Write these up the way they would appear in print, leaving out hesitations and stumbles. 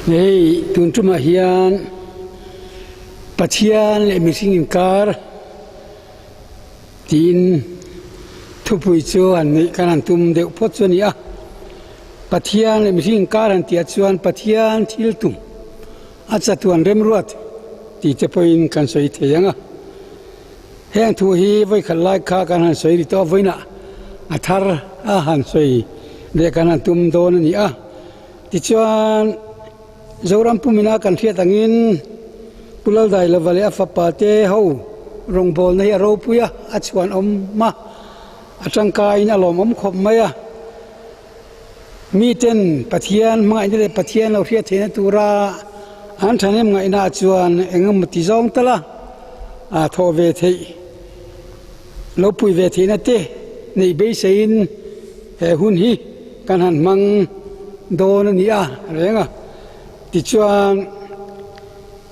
Nei tun tuma hian Pathian le Mihring Inkar tin thupui chuan ni kanan tum deuh phot chu ni a Pathian le Mihring Inkar an tia chuan Pathian thil tum a chatuan remruat ti te poin kan soi theyanga heng thu hi voi khalai kha kan han soi ri to voina athar a han soi de kanan tum don ni a ti chuan zoram pumina kan thia tangin pulal dai lawale afapa te ho rongbol nei aro puya achuan om ma atangka in alom om khop maya mi ten Pathian mai de Pathian lo thia thena tura an thanem ngai na chuan engam ti zong tala a tho ve thei lo pui ve thina te nei be sein he hun hi kan han mang don ni a renga ti chuan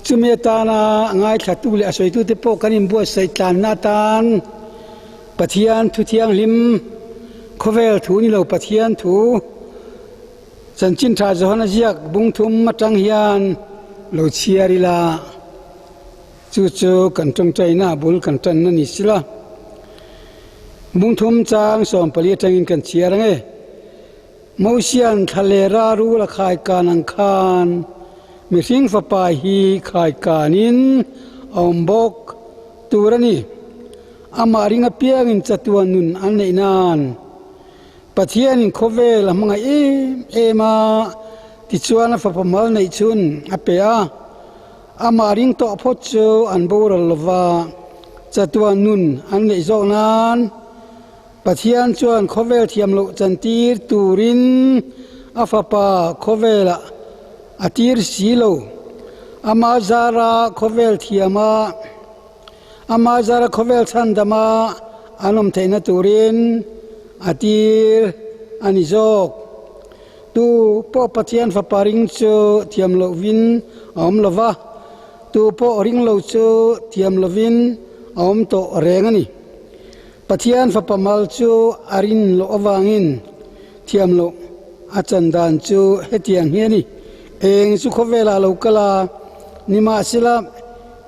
chumetana ngai thatu le asoi tu te po kanin bu sai tlan na tan Pathian thu thiang lim khovel thu ni lo Pathian thu chanchin tha johana ziak bung thum matang hian lo chiari la chu chu kan tong chaina bul kan tan na ni sila bung thum chang som pali tangin kan chiarange Mausian thalera ru la khai kanang khan Mihring fapa hi khai kanin ombok turani amaringa piangin chatuan nun aneinan Pathian in khovel amanga ema tichuana fapa mal nei chun apea amaring to phochu anboral lova chatuan nun anei zonan Pathian chuan khovel thiam lo chantir turin afapa khovela atir silo amazara khovel thiama amazara khovel chandama anom theina turin atir anizok tu po Pathian faparing chu thiam lo win om lova tu po ring lo chu thiam lovin om to rengani Pathian fapamal chu arin lo awangin thiam lo achandan chu hetiang hiani eng chu khovela lo kala nima sila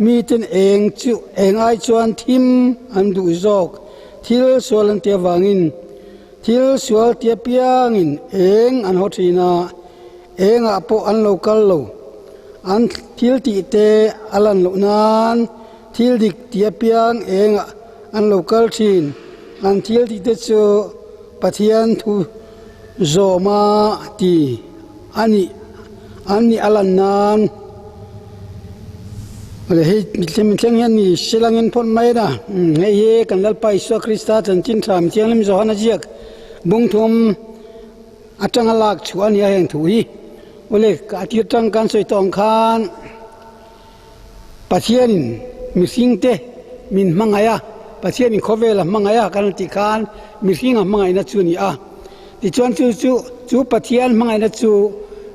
mi ten eng chu eng ai chuan thim an du zok thil solan te wangin thil sual te piangin eng an hothina eng a po an local lo an thil ti te alan lo nan thil dik te piang eng an local thin an thil ti te chu Pathian thu zoma ti ani alan nan le he mithleng hian ni silangin phon mai na he kan lalpai so Krista chanchin tham thianglim johana jiak bungthum atanga lak chuan ya heng thu hi ole ka ti tang kan soi tong khan Pathian Mihring te min mangaya Pathian in khovela mangaya kan ti khan Mihring mangai na chu ni a ti chuan chu Pathian mangai na chu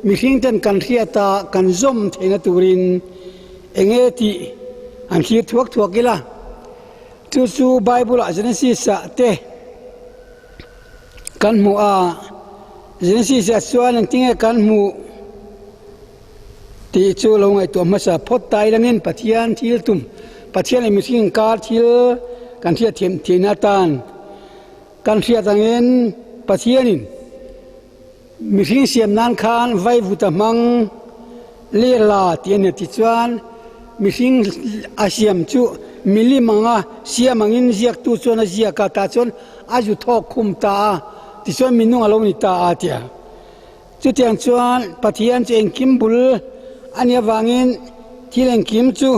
Mihring ten kan riata kan zom theina turin enge ti an hi thuak ila chu Bible a Genesis sa te kan mu a Genesis a chuan ang tinge kan mu ti chu lo ngai to masa phot tai langin Pathian thil tum Pathian le Mihring Inkar thil kan thia thina tan kan thia tangin Pathianin Mihring siam nan khan vai vuta mang le la tian ti chuan Mihring asiam chu mili manga siamangin ziak tu chona ziaka ta chon aju thok khum ta ti chuan minung alo ni ta atia chu tiang chuan Pathian chu engkim bul ania wangin thileng kim chu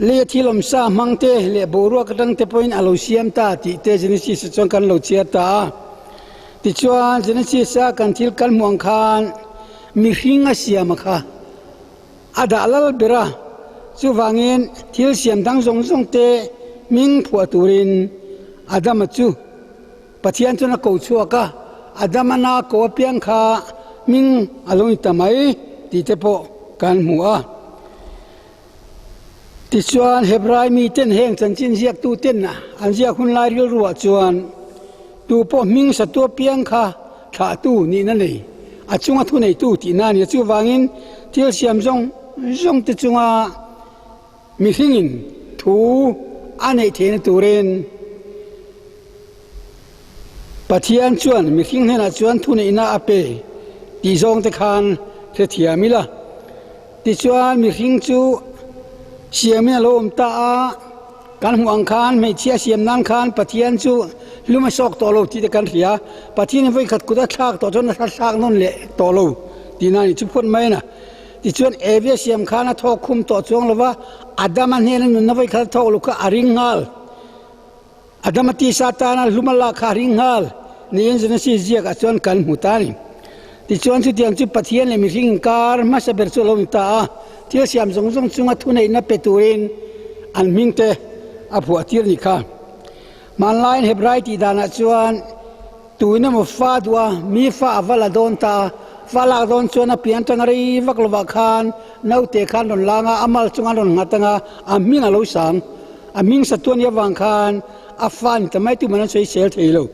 le thilom sa mangte le boru katang te point alo siam ta ti te Genesis chon kan lo chia ta ti chuan Genesis sa kan thil kan muang khan Mihring a siam kha adalal bera chu wangin thil siam dang zong te ming phua turin Adam chu Pathian chuna ko chuaka Adam na ko piang kha ming aloi tamai ti te po kan mua ti chuan Hebrai mi ten heng chanchin ziak tu ten na an ziak hun lai ril ruwa chuan tu po ming sa tu piang kha tha tu ni na nei achunga thu nei tu ti na ni chu wangin thil siam zong te chunga mihringin thu anei thein turin Pathian chuan mihring hena chuan thu nei na ape ti zong te khan the thiamila ti chuan mihring chu siamina lo ta a kan huang khan mei chia siam nan khan Pathian chu luma sok to lo ti te kan ria Pathian voi khat kuda thak to chon thak non le to lo ti na ni chu phun mai na ti chuan evia siam khan a thok khum to chong lova adama hnen nun na voi khat thok lu ka aring ngal adama ti satana luma la kha ring ngal ni en jena si jia ka chuan kan mutani ti chuan chu tiang chu Pathian le Mihring Inkar ma sa ber chu lo ta thil siam zong chunga thu nei na peturin an mingte a phua tir ni kha man line hebrai ti dana chuan tuina mo fa dua mi fa avala don ta fala don chuan a pian tangari vaklova khan naute khan don langa amal chunga don ngatanga a minga lo sang a ming sa tuan ya wang khan a fan tamai tu man sei sel theilo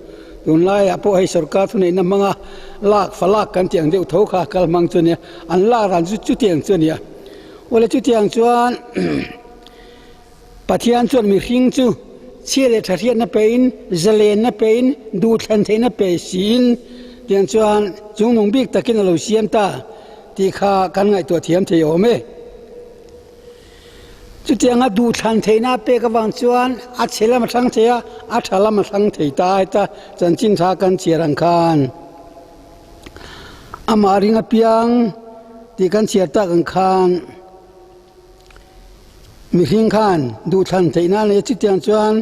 tun lai apo hai sarkar thu nei na manga lak falak kan tiang deu tho kha kal mang chu ne an la ran chu tiang chu ne wala chu tiang chuan Pathian chuan Mihring chu chiale tharian na pein zalen na pein du than thein na pe sin tiang chuan chung nong bik takin lo siam ta ti kha kan ngai to thiam thei ome chu tiang a du than thein na pe ka wang chuan a chela ma thang thea a thala ma thang thei ta ta chan chin tha kan chirang khan amaring a piang ti kan chiar ta kan khan Mihring khan du than theina le chi tiang chuan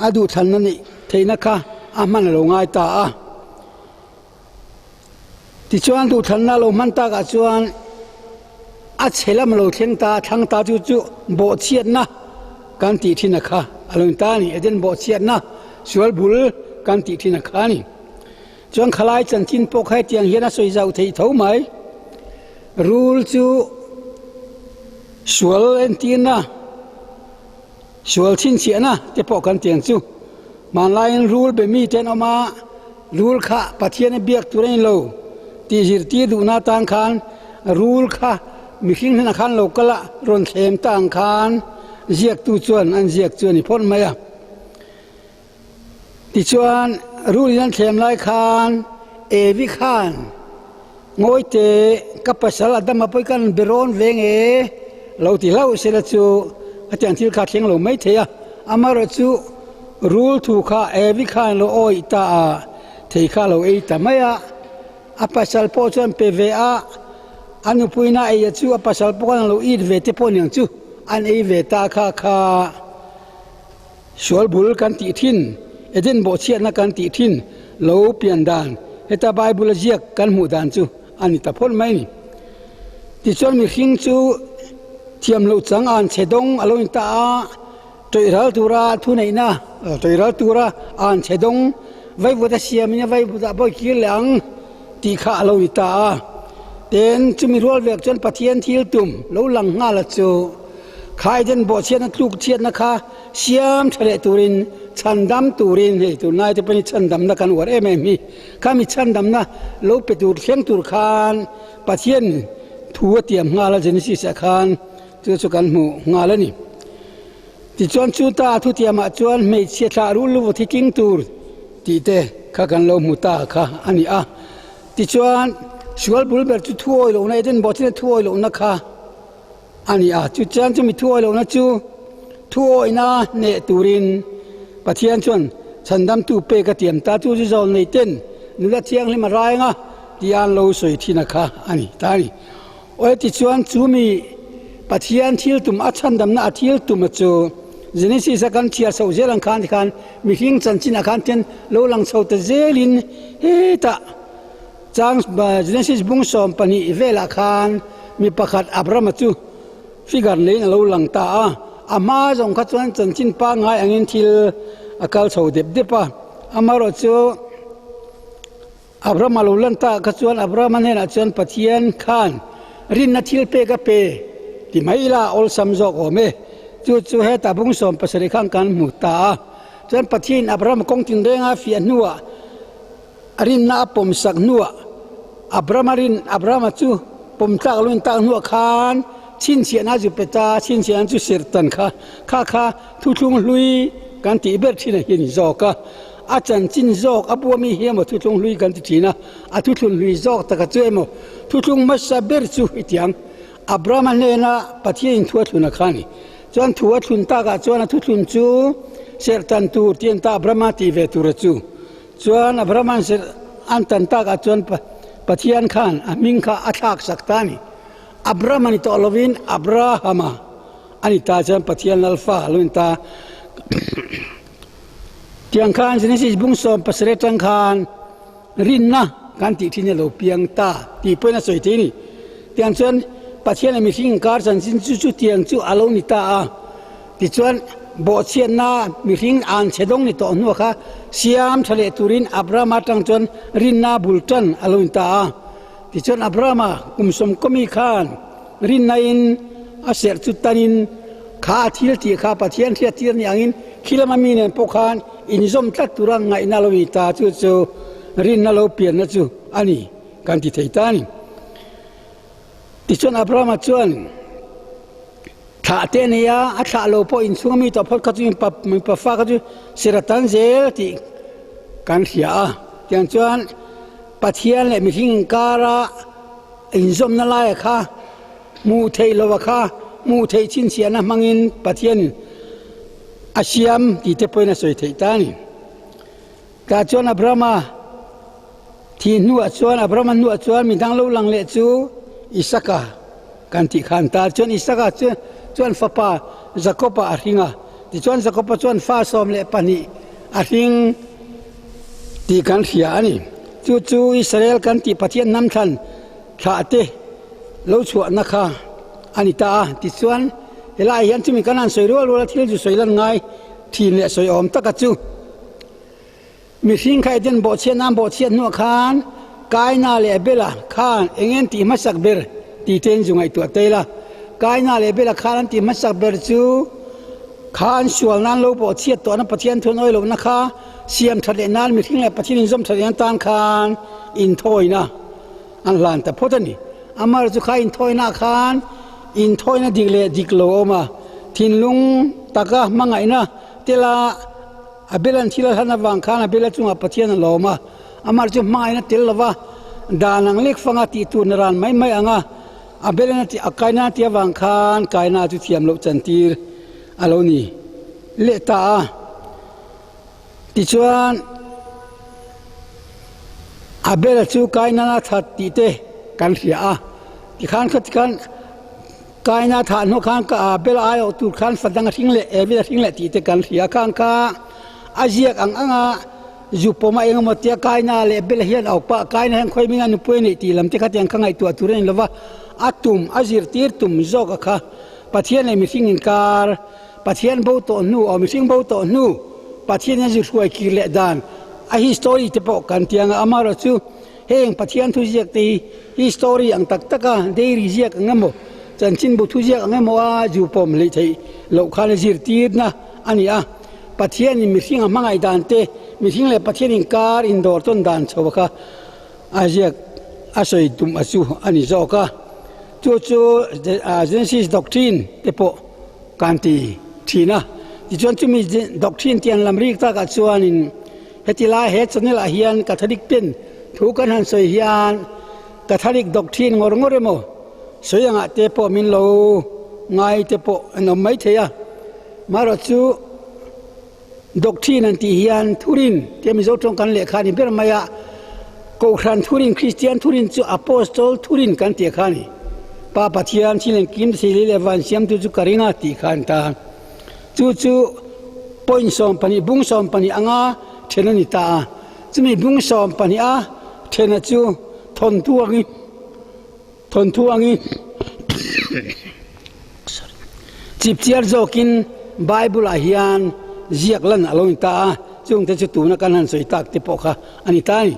a du than na ni theina kha a man lo ngai ta a ti chuan du than na lo man ta ka chuan a chelam lo theng ta thang ta chu bo chiat na kan ti thina kha alung ta ni eden bo chiat na sual bul kan ti thina kha ni chuan khalai chan chin pok hai tiang hian a soi zau thei tho mai rule chu sual en tin na sual chin chia na te po kan tiang chu man lain rule be mi ten oma rule kha Pathian e biak turein lo ti jir ti du na tang khan rule kha Mihring na khan lo kala ron thlem tang khan ziak tu chuan an ziak chuan ni phon mai a ti chuan rule nan thlem lai khan evi khan ngoi te ka pasal adama poi kan beron venge lo ti lau se la chu atian thil kha thleng lo mai theya amaro chu rule thu kha evi khan lo oi ta a thei kha lo ei ta maya a pasal po chuan pva anu puina ei chu a pasal po kan lo it ve te po niang chu an ei ve ta kha sual bul kan ti thin eden bo chiat na kan ti thin lo pian dan heta bible ziak kan mu dan chu ani ta phon mai ni ti chuan Mihring chu thiam lo chang an chedong aloin ta toiral tura thu nei na toiral tura an chedong vai bu da siamina vai bu da boy kilang ti kha alo ta ten chumi rol vek chon Pathian thil tum lo lang nga la chu khai den bo chian na tluk chian na kha siam thale turin chandam turin he tu nai te pani chandam na kan war em mi kami chandam na lo pe tur thleng tur khan Pathian thu tiam nga la genesis khan chu kan mu nga la ni ti chuan chu ta thu tiama chuan mei che tha ru lu thi king tur ti te kha kan lo mu ta kha ani a ti chuan sual bul ber chu thuoi lo nei den bo thi thuoi lo na kha ani a chu chan chu mi thuoi lo na chu thuoi na ne turin Pathian chuan chandam tu pe ka tiam ta chu zol nei ten nula thiang le ma rai nga tian lo soi thina kha ani ta ni oi ti chuan chu mi Pathian thil tum a chandam na thil tum chu genesis kan chia so zelang khan Mihring chan chin khan ten lo lang chho ta zelin he ta chang genesis bung som pani vela khan mi pakhat Abraham chu figure nei lo lang ta ama jong kha chuan chan chin pa ngai angin thil akal chho dep pa amaro chu Abraham lo lan ta kha chuan Abraham ne na chuan Pathian khan rin na thil pe ka pe ti mai la ol sam jok ome chu he ta bung som pasari khang kan mu ta chuan Pathian Abraham kong tin renga fi nuwa arin na pom sak nuwa Abraham chu pom tak luin tak nu khan chin sia na ju peta chin sia chu sir tan kha thu thung lui kan ti ber thina hin zoka achan chin zok abu mi hiam thu thung lui kan ti thina a thu thung lui zok taka chu emo thu thung ma sa ber chu itiang Abraham ne na Pathian thua thuna khani chuan thua thun ta ka chuan thu thun chu ser tan tu tien ta Abraham ti ve tu ra chu chuan Abraham ser an tan ta ka chuan Pathian khan aming kha athak saktani Abraham ni to lovin Abrahama ani ta chuan Pathian alfa luin ta tiang khan Genesis bung som pasre tang khan rin na kan ti thine lo piang ta ti poina soi te ni tiang chuan Pathian mi Mihring Inkar san sin chu tiang chu alo ni ta a ti chuan bo chen na Mihring an chedong ni to nu kha siam thale turin Abraham atang chuan rin na bultan alo ni ta a ti chuan Abraham kumsom komi khan rin na in a ser chu tanin kha thil ti kha Pathian thia tir ni angin khilama mi nen pokhan in zom tlat turang ngai na lo ni ta chu rin na lo pian na chu ani kan ti thei ta ni ti chuan Abraham chuan tha te ne ya a tha lo po in chungami to phot kha chu pa fa kha chu seratan zel ti kan hria a tiang chuan Pathian le Mihring Inkar in zom na lai kha mu thei lo kha mu thei chin sia na mangin Pathian asiam ti te poina soi thei ta ni ka chuan Abraham thi nu Abraham nu chuan mi dang lo lang le chu Isaka kan ti khan ta chuan Isaka chuan fapa Jacob a ringa ti chuan Jacob chuan fa som le pani a ring ti kan hria ani chu Israel kan ti Pathian nam than tha te lo chu na kha ani ta ti chuan elai hian chumi kanan soi ro thil ju soilan ngai thin le soi om taka chu Mihring khai den bo chen nam bo chen nu khan kaina le bela khan engen ti masak ber ti ten jungai tu tela kaina le bela khan ti masak ber chu khan sual nan lo bo chiat to na Pathian thun oi lo na kha siam thale nan Mihring le Pathian zom thale tan khan in thoina an lan ta photani amar chu kha in thoina khan in thoina diklo ma thinlung taka mangai na tela abelan thila hana wang khan abela chunga Pathian lo ma amar chu mai na tel lawa danang lek fanga ti tu naran mai anga abelana ti akaina ti wang khan kaina chu thiam lo chantir aloni le ta ti chuan abela chu kaina na that ti te kan hria ti khan khat kan kaina tha no khan ka abela ayo tu khan fadang ringle evela ringle ti te kan hria khan ka aziak anga Jupoma eng motia kaina le bel hian au pa kaina hang khoi minga nu puini ti lam te khateng khangai tu turen lova atum azir tir tum zoga kha Pathian le Mihring Inkar Pathian bo to nu o Mihring bo to nu Pathian azir huai ki le dan a history te po kan tianga amaro chu heng Pathian thu jiak ti history ang tak taka dei jiak ngamo chanchin bu thu jiak ngamo a Jupom le thei lo khan azir tir na ani a Pathian ni Mihring amangai dan te Mihring le Pathian Inkar indor ton dan chawaka ajiak asoi tum asu ani zoka chu Genesis doctrine te po kanti thina ti chuan chumi doctrine tian lamrik ta ka chuanin hetila he channel a hian Catholic pen thu kan han soi hian Catholic doctrine ngoremo soyanga te po min lo ngai te po no mai theya maro chu doctrine anti hian thurin temi zo tong kan le khani ber maya ko khan thurin Christian thurin chu apostol thurin kan te khani pa Pathian chilen kim sili le van siam tu chu karinga ti khan ta chu point som pani bung som pani anga thenani ta chumi bung som pani a thena chu thon tu angi chip chiar zokin Bible a hian ziak lan along ta chung te chu tu na kan han soi tak te po kha ani tai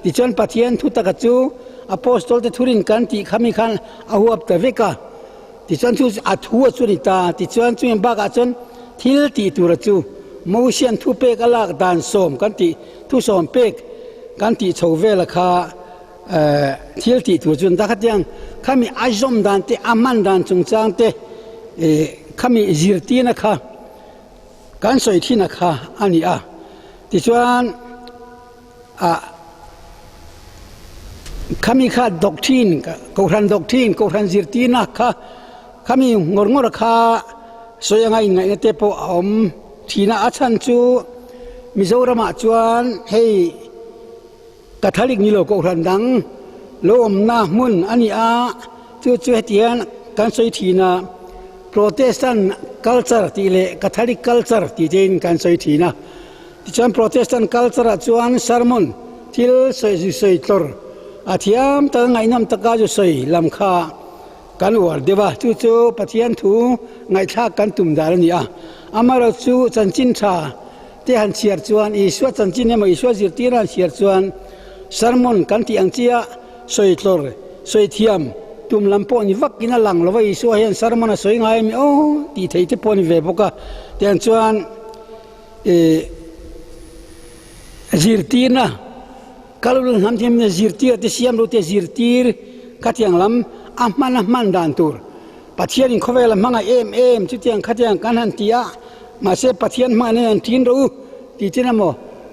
ti chon Pathian thu taka chu apostol te thurin kan ti khami khan ahuap ta veka ti chon chu athua chu ni ta ti chon chu ba ka chon thil ti tu ra chu motion thu pe ka lak dan som kan ti thu som pe kan ti chho ve la kha thil ti tu chun ta khatiang khami azom dan te aman dan chung chang te khami zirti na kha kan soi thi na kha ani a ti chuan khami kha doctrine ko ran doctrine ko ran zirti na kha khami ngor kha soyanga ngai te po om thina achan chu Mizorama chuan hei Catholic ni lo ko ran dang lom na mun ani a chu hetian kan soi thina Protestant culture ti le Catholic culture ti ten kan soi thina ti chuan Protestant culture chuan sermon til soi tor athiam ta ngai nam taka ju soi lam kha kan war dewa chu Pathian thu ngai tha kan tum dar ni a amaro chu chanchin tha te han chiar chuan iswa chanchin ema iswa zirti ran chiar chuan sermon kan ti ang chia soi tlor soi thiam tum lampo ni vak ina lang lova iswa hian sermon a soi ngai mi o ti thei te pon ve boka ten chuan zirti na kalul ham them na zirti te siam lo te zirtir katiang lam ahman dan tur Pathian in khovel manga em chu tiang khatiang kan han tia ma se Pathian ma ne tin ro ti chinamo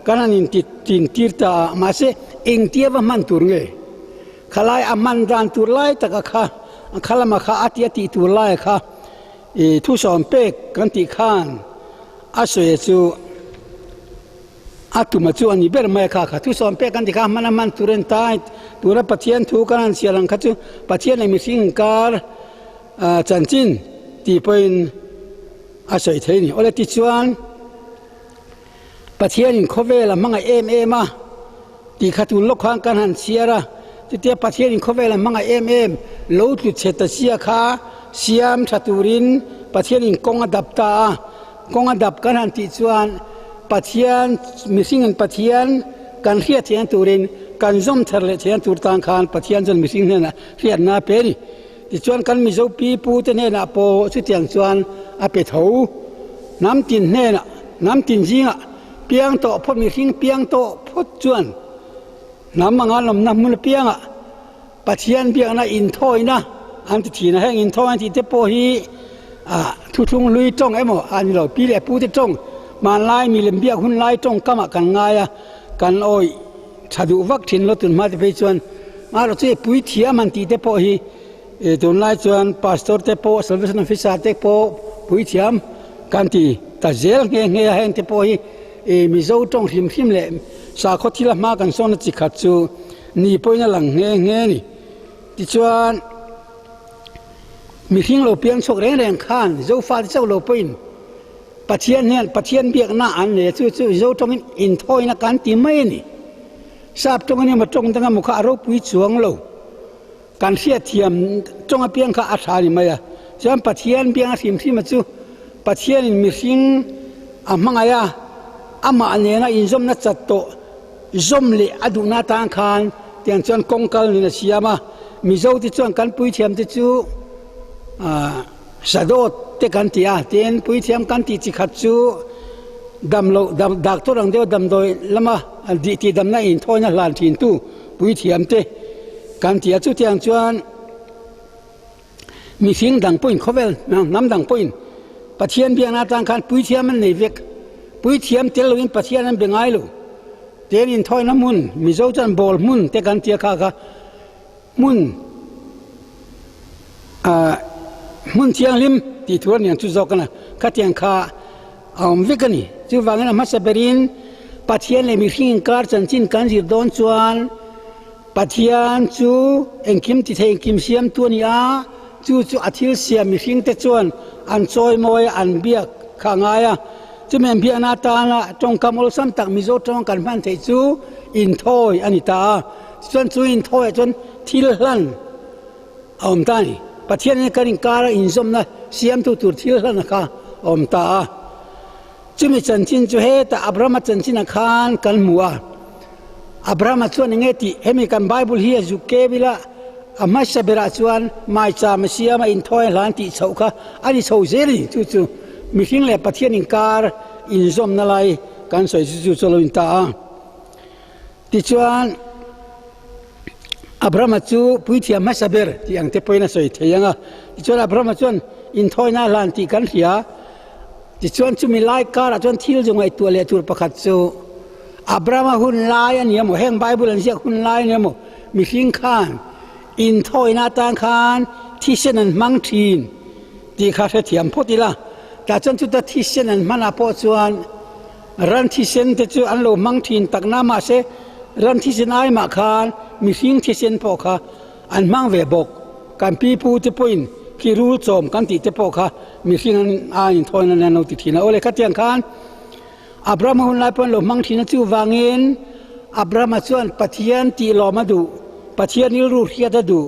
kanan in tin tirta ma se eng tia wa man tur nge khalai aman dan tur lai taka kha khalama kha atia ti tur lai kha thu som pe kan ti khan asoe chu atuma chu ani ber mai kha thu som pe kan ti kha man turen tai tura Pathian thu kan sialang kha chu Pathian le Mihring Inkar chanchin ti poin asoi thei ni ole ti chuan Pathian in khovela manga em a ti khatun lo khang kan han siara ti te Pathian in khovela manga em lo tu cheta sia kha siam thaturin Pathian in kong adap kan han ti chuan Pathian Mihring in Pathian kan hria thian turin kan zom tharle thian tur tang khan Pathian jan Mihring na hriat na pe ni ti chuan kan mi zo pi pu te ne na po chu tiang chuan a pe tho nam tin ne na nam tin jinga piang to phot Mihring piang to phot chuan nam manga lam nam mun pianga Pathian piang na in thoi na an ti thina heng in thoi ti te po hi thu thung lui tong emo an lo pi le pu te tong man lai mi lem biak hun lai tong kama kan ngaya kan oi thadu vak thin lo tun ma te pe chuan ma ro che pui thia man ti te po hi tun lai chuan pastor te po salvation officer te po pui thiam kan ti ta zel nge heng te po hi mi zo tong him le sa kho thila ma kan son chi khat chu ni poina lang nge ni ti chuan Mihring lo piang chok reng khan zo fa chau lo poin Pathian biak na an le chu zo tong in thoi na kan ti mai ni sap tong ni ma tong tanga mukha ro pui chuang lo kan sia thiam tong a piang kha a tha ni mai a jam Pathian biang thim ma chu Pathian in Mihring a mangaya ama ane na in zom na chat to zom le adu na tang khan tiang chuan kongkal ni na siama mi zo ti chuan kan pui thiam ti chu sadot te kan ti a ten pui thiam kan ti chi khat chu dam dak to rang deu dam doi lama di ti dam na in thoi na lan thin tu pui thiam te kan ti a chu tiang chuan Mihring dang poin khovel nam dang poin Pathian biang na tang khan pui thiam an nei vek pui thiam tel lo in Pathian an bengai lo ten in thoi na mun mi zo chan bol mun te kan ti kha mun mun thiang lim ti thuan yang chu zo kana kha tiang kha vekani chu wangena ma saberin Pathian le Mihring Inkar chanchin kan zir don chuan Pathian chu engkim ti thei kim siam tu ni a chu athil siam Mihring te chuan an choi moi an biak kha ngaya chu men bia na ta na tong kamol sam tak mi zo tong kan man thei chu in thoi ani ta chuan chu in thoi chuan thil hlan om ta ni Pathian ne karin kara in zom na siam tu tur thil hlan kha om ta chu mi chanchin chu he ta Abraham chanchin khan kan muwa Abraham chuan nge ti hemi kan Bible hi zu ke bila ama sabera chuan mai cha ma siama in thoi hlan ti chau kha ani chau zeli chu Mihring le Pathian Inkar in zom na lai kan soi chu cholo in ta ti chuan Abraham chu pui thiam ma saber ti ang te poina soi theyanga ti chuan Abraham chuan in thoina lan ti kan ria ti chuan chu mi lai kar chuan thil zongai tu le tur pakhat chu Abraham hun lai an yamo heng Bible an sia hun lai yamo Mihring khan in thoina tang khan thi sen an mang thin ti kha the thiam photila ta chuan chu ta thi sen an mana po chuan ran thi sen te chu an lo mang thin takna ma se ran thi sen ai ma khan Mihring thi sen po kha an mang ve bok kan pi pu te point ki rul chom kan ti te po kha Mihring an in thoina na no ti thina ole khatian khan Abraham hun lai pon lo mang thina chu wangin Abraham chuan Pathian ti lo ma du Pathian il ru hria da du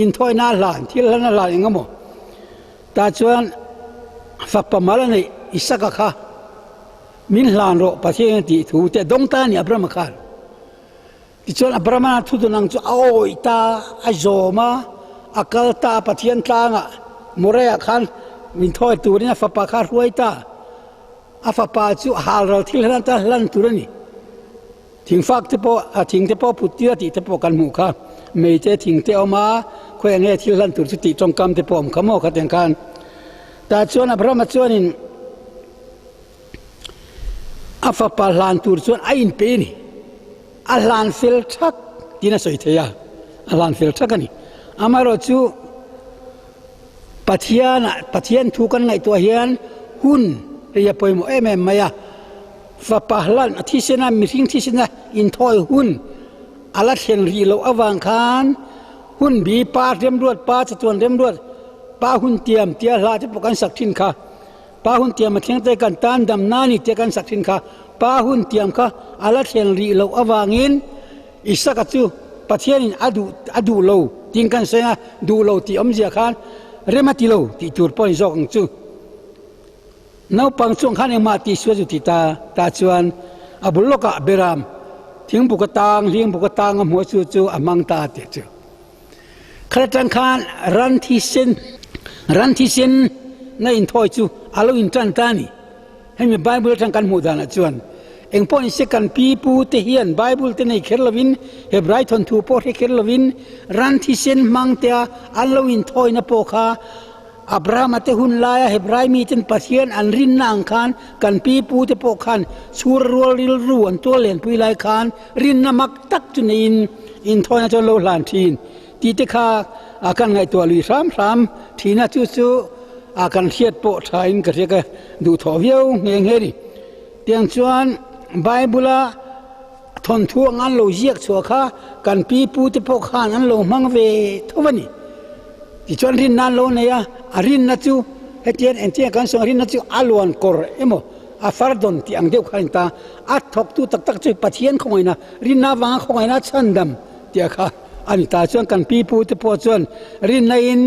in thoina lan thil lana lan engamo ta chuan fakpamala nei isaka kha min hlan ro Pathian ti thu te dong ta ni Abraham khan ti chuan Abraham thu tu nang chu oi ta a zoma akal ta Pathian tlanga morea khan min thoi turina fapa kha ruai ta a fapa chu hal ro thil han ta lan turani thing fak te po a thing te po putia ti te po kan mu kha mei te thing te oma khoi nge thil lan tur chu ti tong kam te pom khamo kha ten kan ta chuan Abraham chuan in a fapa lan tur chuan a in pe ni a lan fel thak tina soi theya a lan fel thak ani amaro chu Pathian thu kan ngai to hian hun ria poimo em maya fapa lan thi sena Mihring thi sena in thoi hun ala thlen ri lo awang khan hun bi pa rem ruat pa chuan rem ruat pa hun tiam tia hla te pokan sak thin kha pa hun tiam ma theng te kan tan dam na ni te kan sak thin kha pa hun tiam kha ala thlen ri lo awangin isaka chu Pathian in adu lo ting kan sena du lo ti omzia khan remati lo ti tur pon jok chu nau pang chung khan ma ti su ju ti ta chuan abuloka beram thing bukatang ling bukatang mo chu amang ta te chu khatang khan ran thi sen na in thoi chu alo in tan tani hemi Bible tang kan mu dana chuan engpon second pi pu te hian Bible te nei kherlovin Hebrai thon thu po he kherlovin ran thi sen mang te alo in thoi na po kha Abraham te hun laya Hebrai mi ten Pathian an rin na ang khan kan pi pu te po khan sur rol ril ru an to len pui lai khan rin na mak tak chu nei in thoi na chon lo hlan thin ti te kha akan ngai to lui ram thina chu akan thiat po thain ka reka du tho viau nge ri tiang chuan Bible thon thu ngan lo jiak chu kha kan pi pu te po khan an lo mang ve thowani ti chuan rin nan lo ne ya arin na chu hetien entia kan song rin na chu alwan kor emo a fardon ti ang deu khain ta a thok tu tak chu Pathian khongaina rin na wang khongaina chandam tia kha ani ta chuan kan pi pu te po chuan rin na in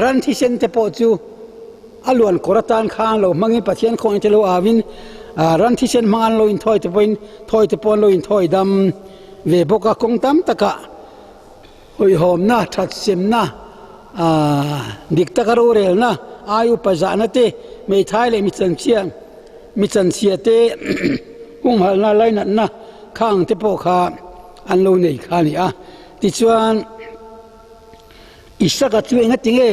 ran thi sen te po chu alwan koratan khan lo mangi Pathian khong te lo awin ran thi sen mangan lo in thoi te pon lo in thoi dam ve boka kong tam taka hoi hom na that sem na dik takaro rel na ayu pazana te me thai le mi chan sia te hung hal na lai na khang te po kha an lo nei kha ni a ti chuan isaka chu enga tinge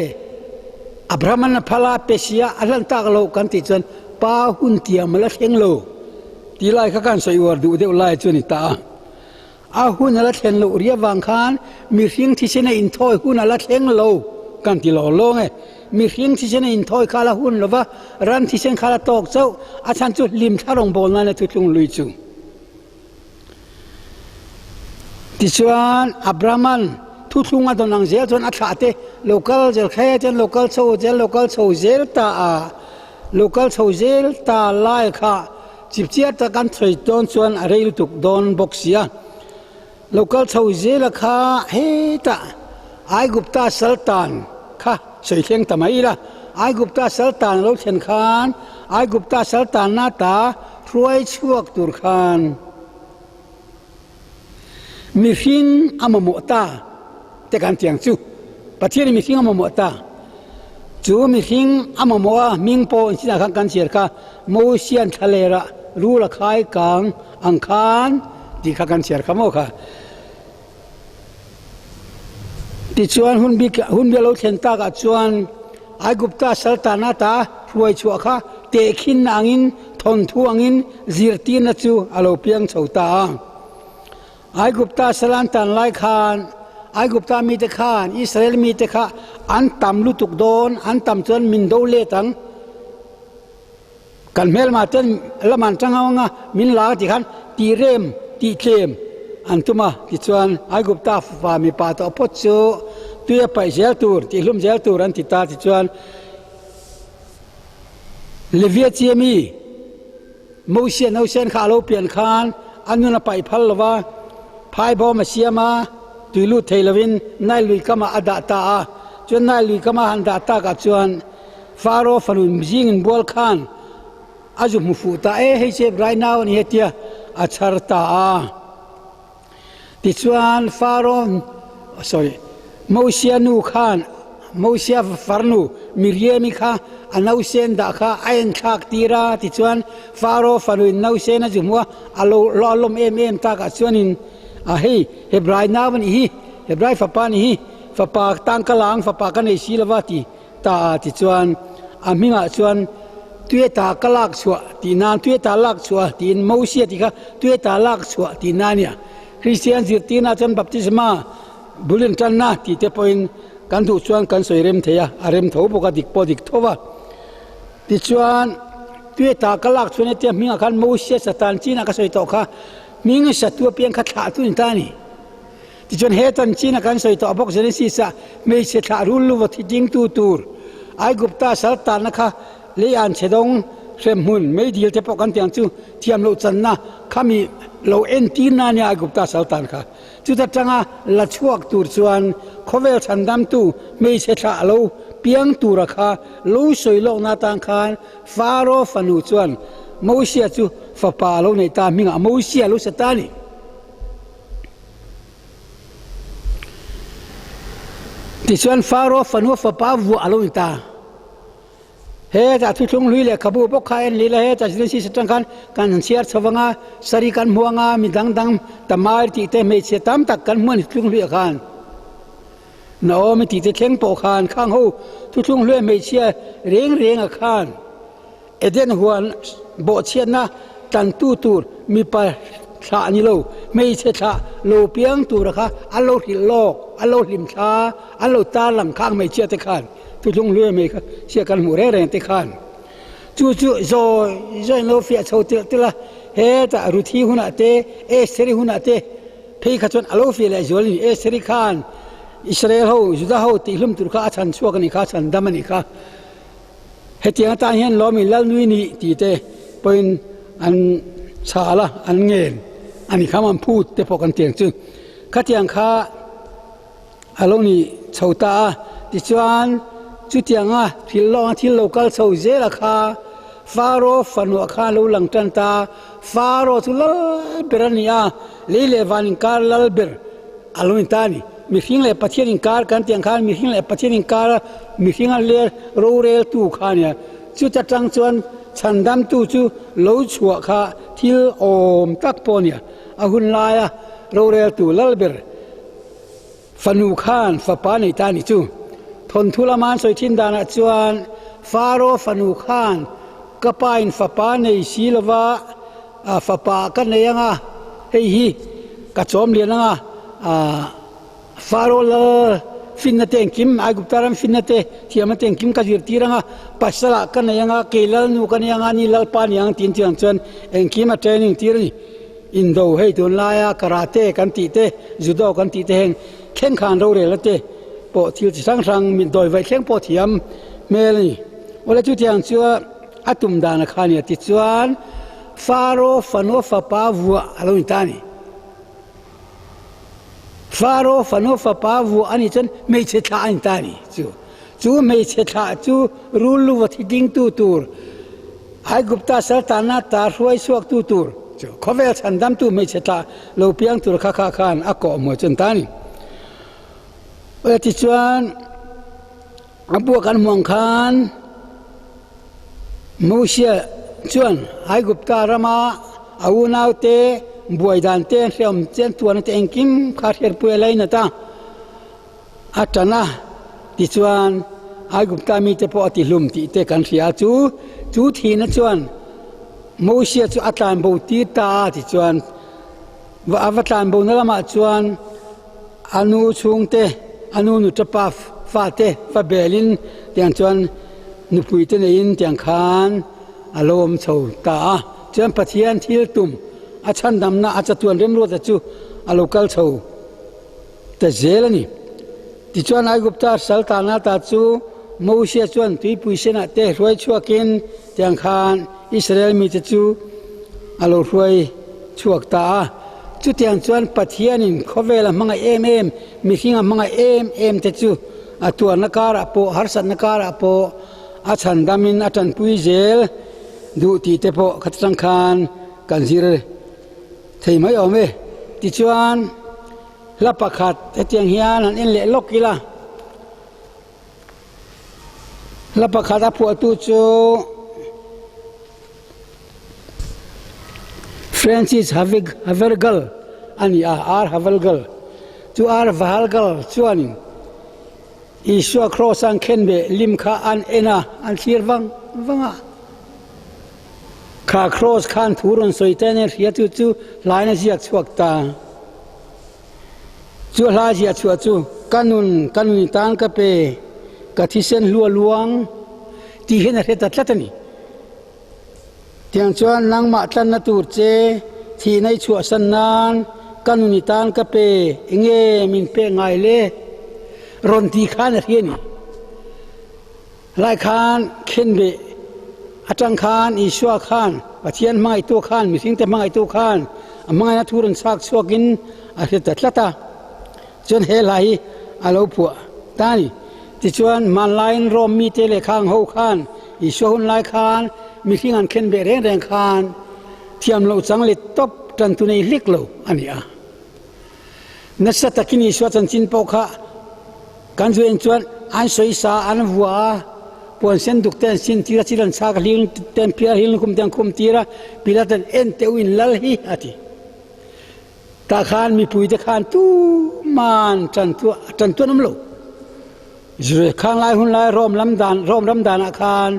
Abraham na phala pesia alan tak lo kan ti chuan pa hun tiam la theng lo ti lai kha kan soi war du de lai chu ni ta a hun ala thlen lo ria wang khan Mihring thi sena in thoi hun ala theng lo kan ti lo lo nge Mihring thi sena in thoi khala hun lova ran thi sen khala tok chau a chan chu lim tharong bol na le thu tlung lui chu ti chuan Abraham thu thunga donang zel chon a tha te local zel khe chen local chho zel ta lai kha chip chia ta kan threi ton chuan a reil tuk don boxia local chho zel kha he ta ai gupta sultan kha soi thleng tamai la ai gupta sultan lo chen khan ai gupta sultan na ta ruai chuak tur khan Mihring amamo ta te kan tiang chu Pathian Mihring amamo ta chu Mihring amamo ming po sina khan kan cher kha mo sian thalera ru la khai kang ang khan di kha kan cher kha mo kha ti chuan hun bi lo thlen ta ka chuan ai gupta saltana ta huai chu kha te khin angin thon thu angin zirti na chu alo piang chhota ai gupta salan tan lai khan ai gupta mi te khan Israel mi te kha an tam lu tuk don an tam chuan min do le tang kan mel ma ten laman tangawanga min la ti khan ti rem ti tlem antuma ti chuan ai gupta fa mi pa to pot chu tuya pai zel tur ti hlum zel tur an ti ta ti chuan levia chiami mosia no sen kha lo pian khan anuna pai phal lawa phai bo ma siama tuilu theilovin nai lui kama ada ta chuan nai lui kama han da ta ka chuan faro fanun jing in bol khan aju mufu ta hei che right now ni hetia achar ta ti chuan faro mosia nu khan mosia farnu miriemi kha anau sen da kha ain thak tira ti chuan faro fanuin nau sen ajumwa alo lolom em ta ka chuanin hei hebrai nawan hi hebrai fapani hi fapa tangkalang fapa kan ei silawati ta ti chuan aminga chuan tuye ta kalak chua ti nan tuye ta lak chua tin mosia ti kha tuye ta lak chua ti nania Christian zirtina chan baptisma bulin tan na ti te point kan du chuan kan soirem theya arem tho boka dik po dik thowa ti chuan tuye ta kalak chuan te minga khan mosia satan china ka soi to kha ming sa tu pian kha tha tu ta ni ti chuan he tan china kan soi to bok genesis sa me se tha rul lu thi ding tu tur ai gupta sal ta na kha le an chedong sem hun me dil te pokan tiang chu thiam lo chan na khami lo en tin na nya gupta sal tan kha chu ta tanga la chuak tur chuan khovel chandam tu me se tha lo piang tu ra kha lo soi lo na tang khan faro fanu chuan mosia chu fa pa lo nei ta minga mosia lo satani ti chuan faro fanu fa pa vu alo ta he ta thu thung lui le khabu bok khain li la he ta si satang khan kan siar chawanga sari kan muanga mi dang dang tamar ti te me che tam tak kan mun thung lui khan no mi ti te thleng po khan khang ho thu thung lui me che reng a khan eden huan bo chian na tan tu tur mi pa tha ni lo me che tha lo piang tu ra kha alo hi lok alo lim tha alo ta lam khang me che te khan tu lung lue me kha sia kan mu re reng te khan chu zo no fia chho te la he ta ru thi huna te e seri huna te phei kha chon alo fi le zoli e seri khan Israel ho juda ho ti hlum tur kha chan chuak ni kha chan damani kha hetiang ta hian lo mi lal nui ni ti te poin an chala an ngel ani khamam phut te pokan tiang chu khatiang kha alo ni chhota ti chuan chu tianga thil local chho je la kha faro fanu kha lo lang tan ta faro chu lal berania le van kar lal ber alo ni tani Mihring le Pathian Inkar kan tiang khan Mihring le Pathian Inkar Mihring le ro rel tu khania chu ta tang chuan chandam tu chu lo chua kha thil om tak ponia ahun laia ro rel tu lalber fanu khan fa pa nei ta ni chu thon thulaman soi thin dana chuan faro fanu khan kapain fa pa nei silwa fa pa kan neyanga hei hi ka chom liananga faro la finna tengkim aguptaram finna te thiama tengkim ka jir tiranga pasala kanayanga kelal nu kanayanga ni lalpan yang tin tiang chuan engkima training tirni indo hei don laya karate kan ti te judo kan ti te heng khen khan ro re la te po thil chi sang min doi vai thleng po thiam melni ola chu tiang chua atum dana khania ti chuan faro fano fa pa vu alo intani faro fano fa pa vu ani chen mei che tha an tani chu mei che tha chu rulu wa thi ding tu tur ai gupta sar tana ta ruai suak tu tur chu khovel chandam tu mei che tha lo piang tur kha khan ako mo chen tani ti chuan abu kan mong khan mosia chuan ai gupta rama au naute buai dan te sem chen tuan te engkim kha her pu lai na ta atana ti chuan ai gup ta mi te po ati hlum ti te kan ria chu thi na chuan mosia chu atlan bo ti ta ti chuan wa avatlan bo na lama chuan anu chung te anu nu tapa fa te fa belin tiang chuan nu pui te nei in tiang khan alom chho ta chuan Pathian thil tum a chan dam na a chatuan rem ro ta chu a local chho ta zelani ti chuan ai gupta sal ta na ta chu mosia chuan tui pui sena te roi chuakin tiang khan Israel mi te chu alo roi chuak ta chu tiang chuan Pathian in khovela manga em Mihring manga em te chu atuan na kara po harsat na kara po a chan damin atan pui zel du ti te po khatrang khan kan zir thei mai ome ti chuan la pakhat etiang hian an en le lokila la pakhat a pu tu chu Francis Havergal ani ar Havergal chu ar Vahalgal chuan Isua cross an khenbe lim kha an ena an thir wanga kha cross khan thurun soitane ria chu laina jiak chuak ta chu la jia chu kanun tan ka pe ka thisen luang ti hena heta tlatani tiang chuan nangma tlan na tur che thi nei chu san nan kanuni tan ka pe inge min pe ngai le ron ti khan hiani lai khan khenbe atang khan Isua khan Pathian mai tu khan Mihring te mai tu khan amanga na thurun sak chuakin a heta tlata chuan he lai alo pu tani ti chuan man lain rom mi te le khang ho khan Isua hun lai khan Mihring an khenbe reng khan thiam lo chang le top tan tu nei lik lo ania nasa takini Isua chan chin po kha kan zuen chuan an soi sa an vua pon sen duk ten sin tira chilan sa ka ling ten pia hil kum ten kum tira pilatan en te win lal hi ati ta khan mi pui te khan tu man chan tu nam lo jure khang lai hun lai rom ram dan a khan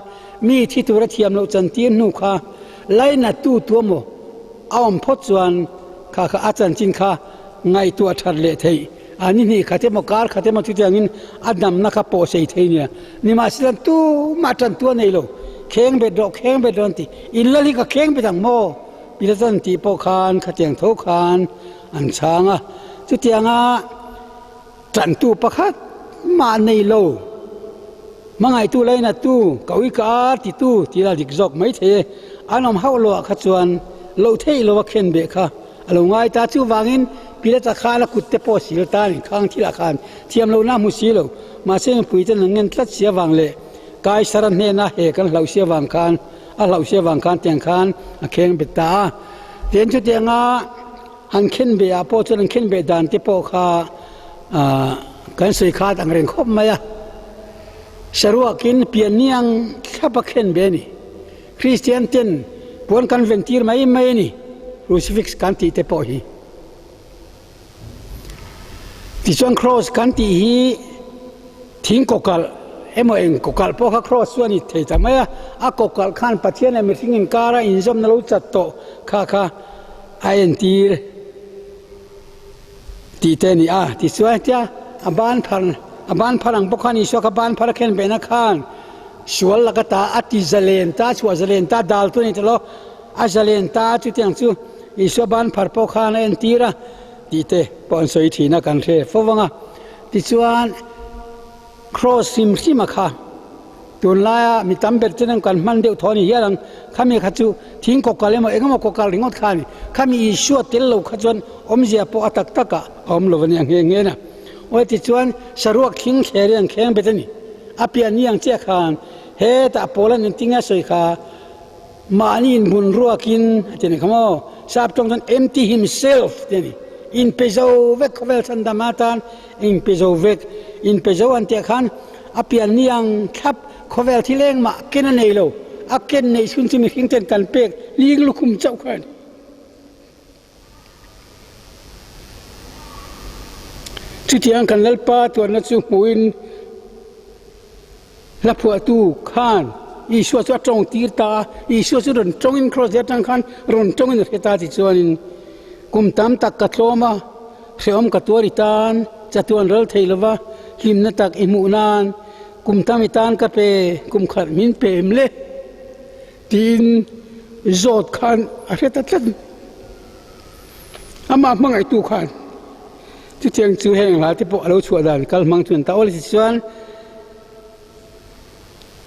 mi thi tu ra thiam lo chan tin nu kha lai na tu mo awam phot chuan kha achan chin kha ngai tu athar le thei ani ni khate mo kar khate mo thiangin adam na kha po sei theina ni ma silan tu ma tan tu nei lo kheng be don ti in lali ka kheng be dang mo pilatan ti po khan khatiang tho khan an changa chu tianga tan tu pakhat ma nei lo mangai tu leina tu kawi ka ti tu ti la dik jok mai the anom haulo kha chuan lo thei lo wa khen be kha alo ngai ta chu wangin pilata khala kutte po sil ta ni khang thila khan thiam lo na mu silo ma se pui tan ngen tlat sia wang le kai saran ne na he kan hlau sia wang khan a hlau sia wang khan tiang khan a kheng be ta ten chu tianga han khen be a po chuan khen be dan te po kha kan sei kha tang reng khop maya saruakin pianiang khapa khen be ni Christian ten pon kan ventir mai ni crucifix kan ti te po hi ti chuan cross kan ti hi thing kokal emo eng kokal po kha cross chuan i thei ta maya a kokal khan Pathian a Mihring Inkar in zom na lo chat to kha INT ti te ni a ti chuan tia aban pharang pokhani Isua ka ban phar khen be na khan sual lagata ati zalen ta chua zalen ta dal tu ni telo a zalen ta chu tiang chu Isua ban phar po khan en tira ti te pon soi thina kan the fowanga ti chuan cross sim kha tun la mi tamber chen kan man deu thoni yarang khami khachu thing ko kalemo engamo ko kal ringot khani khami Isua tel lo khachon omjia po atak taka om lovani nge na oi ti chuan saruak thing kheriang kheng betani apia niang che khan he ta polan tinga soi kha manin bun ruakin tene khamo sap tong empty himself tene in pezo vek khovel san damatan in pezo ante khan apia niang khap khovel thileng ma kena nei lo aken nei sun chimi hingten kan pek ling lukum chau khan ที่ที่อังกันเล่ป้าตัวนั้นสุมุนลับหัวตู้ข้านอีชัวจะจงตีตาอีชัวจะรนจงอินครอสเดตังขันรนจงอินเรตาติจวนินกุมตามตักกัตโลมาเสียมกัตตัวริตานจัตวันเรลเทลวะหิมนตักอิมูนานกุมตามิตานกะเปกุมขัดมินเปมเลตีนโจดขันอะไรตัดตัดอามาเมื่อไงตู้ขันที่เชียงจูแห่งหลายที่พวกเราชัวดันกัลมังทุนตาอลิสิวัน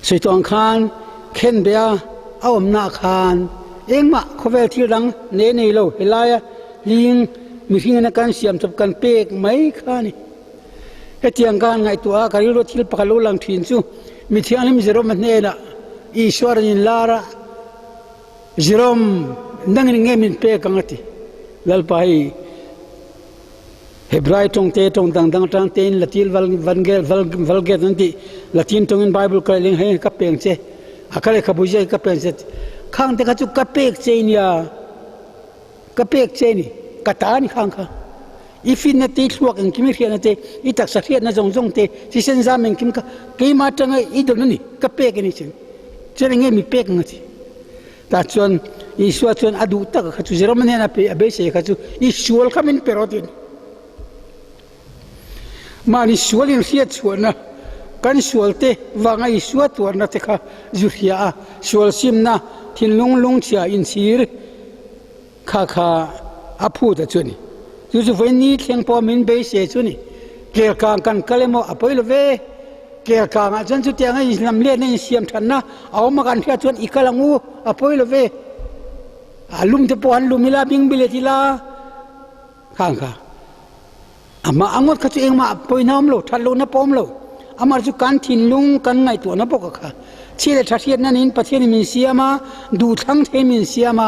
สิตองขันเข็นเบียเอาอำนาจขันเองมาเขาเวทีรังเนเนโลเฮลายลิงมีทิ้งนักการเสียมจับกันเป๊กไม่ขานี่เหตุการณ์การไงตัวการยุโรปที่ปะการุลังทิ้งซูมีที่อันนี้มีเจรมเนน่ะอีสวรนินลาระเจรมนั่งเงี้ยมินเป๊กกันที่ลัลไปเฮบรายตรงเตตรงดังเตนละทีลวันเกนั่นที่ละทีนตรงอินไบเบิลก็เลี้ยงให้กับเพียงเจอาการขบุญใจกับเพียงเจข้างแต่ก็จุกับเป๊กเจนี่ยกับเป๊กเจนี่กตานี่ข้างค่ะอีฟินนั่นที่ลวกเองคิมเรียนนั่นที่อีตักสักเรียนนั่นจงที่ที่เส้นจามเองคิมก็กี่มาจังไงอีตัวนี่กับเป๊กนี่เช่นเช่นเงี้ยมีเป๊กนั่นที่แต่ส่วนอีส่วนอดูตักเขาจุเจรมันเนี่ยนะเปเบสเขาจุอีชัวร์เขาเป็นเปรตินมานี่ชัวร์ยังเสียชัวร์นะกันชัวร์เตว่าไงชัวร์ตัวนั่นเตค่ะจุเฮียชัวร์ซิมนะที่ลุงเชียอินซีร์ข้าอาพูดจุนี่จุดวันนี้เทียงพอมินเบสจุนี่เกี่ยวกับกันก็เลยมาอภัยเลยเกี่ยวกับอาจารย์จุดยังไงนำเลี้ยนในเสียมทันนะเอามากันที่จุดอีกลังงูอภัยเลยลุมเตปอนลุมมิลาบิงบิเลติลาข้างค่ะมาอังวดเขาจะเองมาปอยน้ำโลทัดโลนับปอมโลอามาจุกันทินลุงกันไงตัวนับปกค่ะเชื่อทัดเทียนนั่นอินประเทศมินเซียมาดูทั้งเทมินเซียมา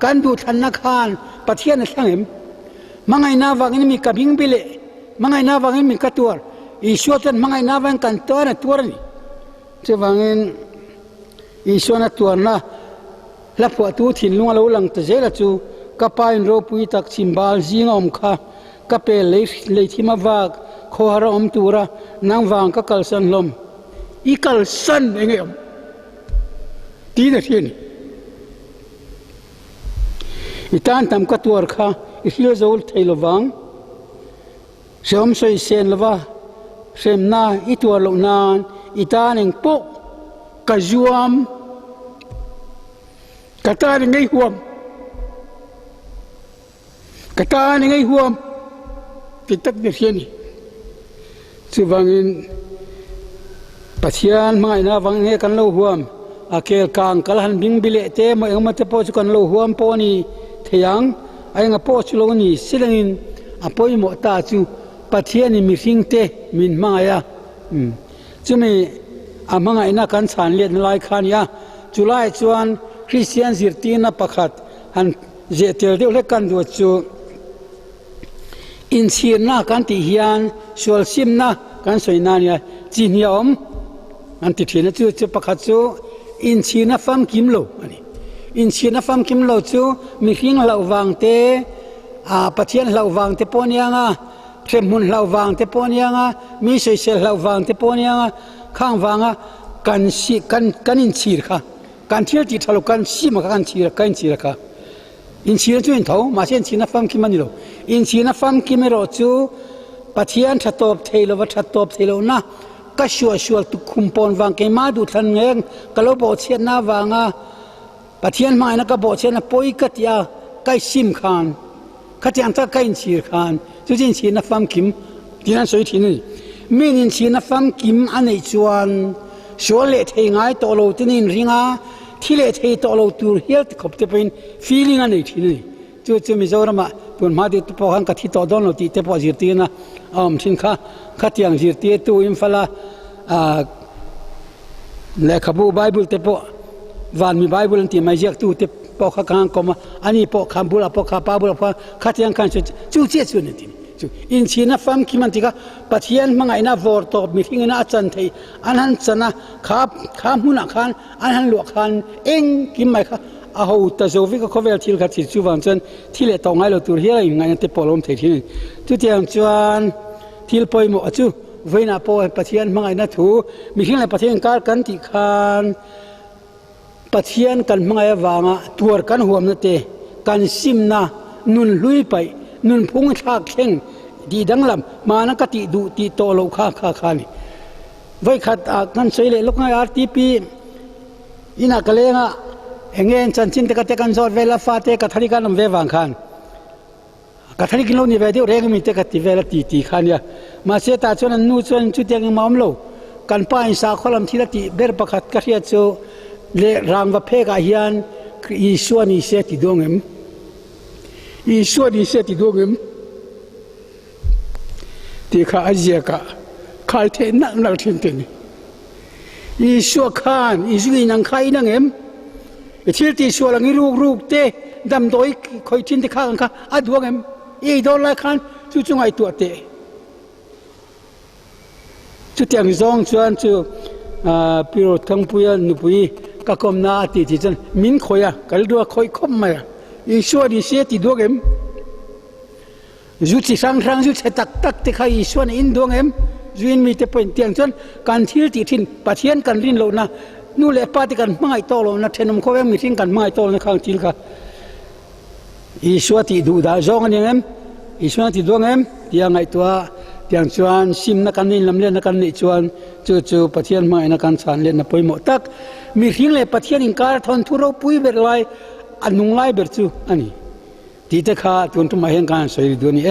การดูทันนักขานประเทศนั่นทั้งเอ็มมังไงนาวังนี่มีกระบิงบิเลมังไงนาวังนี่มีกระตัวอีชัวตันมังไงนาวังกันตัวนั่นตัวนี่จะวังเงินอีชัวนั่นตัวน่ะลับหัวตู้ถิ่นลุงเราหลังตะเจละจูกับไปโรปุยตักชิมบาลจิงอมค่ะกับเปเลยที่มาวักขอหาอมตัวระนางวังกับกัลสันลมอีกัลสันเองตีนั่นที่นี่อีตานทำกระตัวค่ะอีเลี้ยวจะอุลไทยละวังเชื่อมสวยเซนละวะเชื่อมหน้าอีตัวลงนานอีตานเองปุ๊กกระจวมกระตาเองไงห่วมกระตาเองไงห่วมติดตักเดียนี่สุวังอินปัจจัยมาไอ้นาวังเงกันเล่าห่วมอาเกลกางกัลหันบิงบิเลเตมาเองมาจะโพสกันเล่าห่วมปอนี่เทียงไอ้เงาโพสโลนี่สิลังอินอภัยหมดตาจูปัจจัยนี่มีสิ่งเตมินมายาจุมีอามังไอ้นากันสานเลียนลายขันยาจุไลจวนคริสเตียนสิร์ตีนับประคัดหันเจเตลเดียวเล็กกันดูจูอินเชียนากันติฮิอันชัวซิมนากันสวยนานี่จีนยอมอันติดที่นั่นจูประคัดจูอินเชียนาฟัมกิมโลอันนี้อินเชียนาฟัมกิมโลจูมีหิ้งเหล่าวังเตปัจเจียนเหล่าวังเตปอนยังเทมุนเหล่าวังเตปอนยังมีเฉยๆเหล่าวังเตปอนยังข้างวังกันชีกันอินชีร์ค่ะกันเที่ยวที่ทะลุกันชีมากันชีร์กันชีร์ค่ะอินชีร์จูอินเท่ามาเช่นชีนาฟัมกิมันนี่โลอินชีนาฟัมกิมโรจูปัจเจียนชัดตบเทโลวัดชัดตบเทโลนะก็ชัวตุคุมปอนวังเกมาดูทันเองก็เราบอกเช่นนาวังปัจเจียนมานะก็บอกเช่นนะปอยกัตยาใกล้ซิมขานขัดยังตะใกล้อินชีร์ขานจูจินชีนาฟัมกิมที่นั่นสวยที่นี่มีอินชีนาฟัมกิมอันไหนจวนชัวเละเทงไงตัวเราที่นี่ริงที่เละเทตัวเราตัวเฮียต์ขบจะเป็น feeling อันไหนที่นี่จูมิจาวรามาปุ่นมาดิตัวพอหันกับที่ตัวดอนเราที่เตปอจิตตีนะทิ้งข้าที่ยังจิตตีตัวอินฟลาเลขบูไบเบิลเตปอวันมีไบเบิลที่ไม่เยอะตัวเตปอข้างก็มาอันนี้ปอคำบุลปอข้าปาบุลปอข้าที่ยังกันจูเจี๊ยบนี่ที่อินชีน่าฟังคิมันติกาปัจจัยมังไงน่าวอร์ตอบมีทิ้งน่าจันทีอันนั้นจะนะข้ามหุนักขันอันนั้นหลวกขันเองกิมไหมค่ะอาหูแต่โจวิก็เขาเวลที่เราที่จูวันจนที่เละตองไงเราตัวเฮียอะไรอย่างเงี้ยแต่ปอลมเทียนจุดที่อันจวน thil poi mo chu veina po Pathian mangai na thu Mihring le Pathian Inkar kan ti khan Pathian kan mangai wanga tur kan huam na te kan sim na nun lui pai nun phung thak kheng di danglam mana ka ti du ti to lo kha ni vai khat kan soile lokngai RTP ina kalenga engen chanchin te ka te kan zor vela fa te ka thari kan ve wang khan ka thari kilo ni ve de reng mi te ka ti vela ti khan ya ma se ta chon nu chon chu te mam lo kan pa in sa kholam thila ti ber pakhat ka ria chu le ram wa phe ka hian Isua ni se ti dongem Isua ni se ti dongem ti kha azia ka khai the nak thin te ni Isua khan Isui nang khai nang em thil ti sual ang ruk te dam doi khoi thin te khang kha aduang em e do la khan chu chungai tu te chu tiang zong chuan chu piro thangpuya nupui ka kom na ti chan min khoya kal do khoi khom ma Isua ni se ti dog em zu chi sang zu che tak te khai Isua ni in dong em zuin mi te point tiang chon kan thil ti thin Pathian kan rin lo na nu le pa ti kan mangai to lo na thenom kho em Mihring kan mangai to na khang til ka Isua ti du da zong ani em Isua ti dong em tiang ngai tua tiang chuan sim na kan ni lam le na kan ni chuan chu Pathian mai na kan chan le na poimo tak Mihring le Pathian Inkar thon thu ro pui ber lai anung lai ber chu ani ti te kha tun tu ma hen kan soi du ni